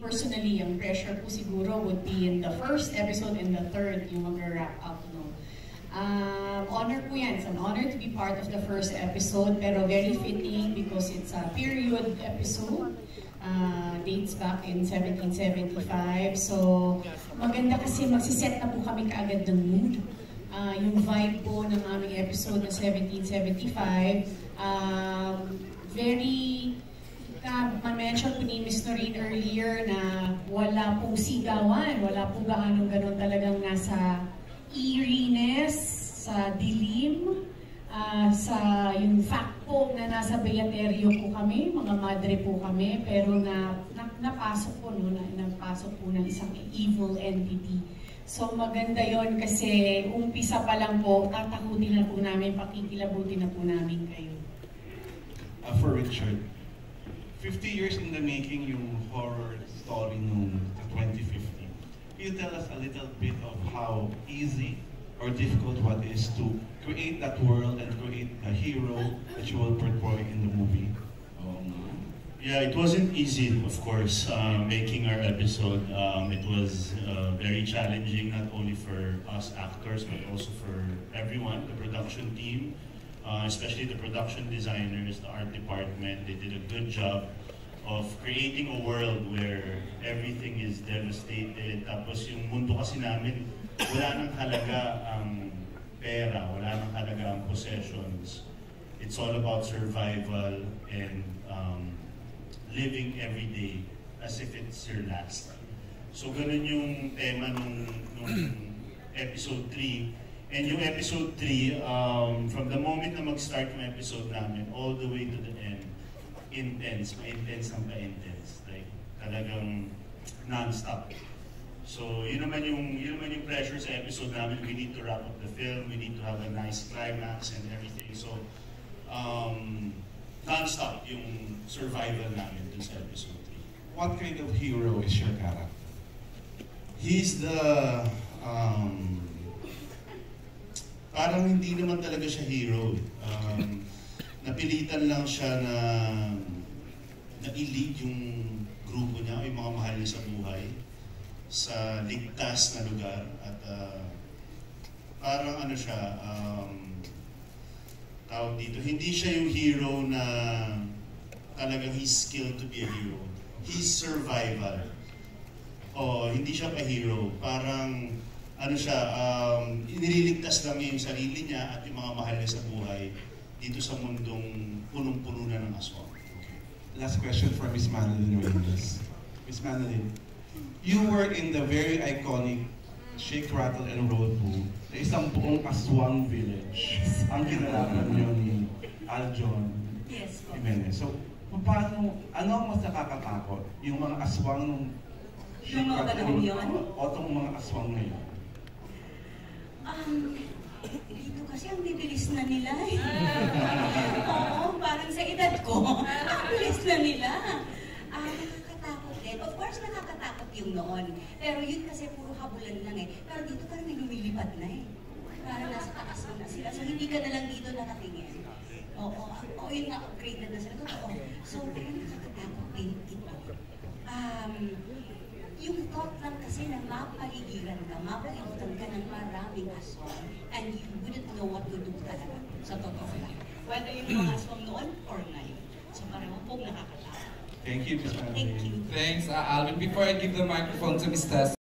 personally, ang pressure ko siguro would be in the first episode and the third, yung mag-wrap up, no? Honor po yan. It's an honor to be part of the first episode, pero very fitting because it's a period episode. Dates back in 1775. So, maganda kasi magsiset na po kami kaagad ng mood. Yung vibe po ng aming episode na 1775, very, ma-mention po ni Ms. Noreen earlier na wala pong sigawan, wala pong gaano-ganon talagang nasa eeriness, sa dilim, sa yung fact po na nasa Beaterio po kami, mga madre po kami, pero napasok po, no, napasok po ng isang evil entity. So maganda yon kasi umpisa pa lang po, tatakutin na po namin, pakikilabutin na po namin kayo. For Richard, 50 years in the making yung horror story nung 2015. Can you tell us a little bit of how easy or difficult what is to create that world and create a hero that you will portray in the movie? Yeah, it wasn't easy, of course, making our episode. It was very challenging, not only for us actors, but also for everyone, the production team, especially the production designers, the art department. They did a good job of creating a world where everything is devastated. Tapos yung mundo kasi namin, wala nang halaga ang pera, wala nang halaga ang possessions. It's all about survival and living every day as if it's your last. So ganun yung tema nung episode 3. And yung episode 3, from the moment na mag-start yung episode namin, all the way to the end, intense, ma-intense ang pa-intense. Like, talagang non-stop. So, yun naman yung pressure sa episode namin. We need to wrap up the film, we need to have a nice climax and everything. So, non-stop yung survival namin dun sa episode 3. What kind of hero is your character? He's the, parang hindi naman talaga siya hero. Napilitan lang siya na i-lead yung grupo niya, yung mga mahal niya sa buhay, sa ligtas na lugar. At parang ano siya, tawag dito, hindi siya yung hero na talagang he's skilled to be a hero. He's survival. Hindi siya pa-hero. Parang, ano siya, inililigtas lang niya yung sarili niya at yung mga mahal niya sa buhay dito sa mundong punong-puno na ng aswang. Okay. Last question for Ms. Manalyn Reyes. Ms. Manalyn, you were in the very iconic Shake, Rattle, and Roll po na isang buong aswang village. Ang kinalaman niyo ni Aljon Jimenez. So, paano, ano ang mas nakakatakot? Yung mga aswang nung Shake, Rattle, and Roll o itong mga aswang ngayon? Dito kasi ang bibilis na nila eh. Oo, parang sa edad ko, ang bilis na nila. Nakakatakot din. Of course, nakakatakot yung noon. Pero yun kasi puro habulan lang eh. Pero dito parang may lumilipad na eh. Parang nasa taas na sila. So hindi ka na lang dito nakatingin. Oo, yun nga, upgraded na sila. Totoo. So, parang nakakatakot din ito. Yung thought lang kasi na mapaligiran ka, mapaligiran ka ng maraming aswang and you wouldn't know what to do talaga sa totoo lang. Whether yung mga aswang noon or ngayon. So parang pong nakakatakot. Thank you, Ms. Manalyn. Thank you. Thanks, Alvin. Before I give the microphone to Ms. Tess,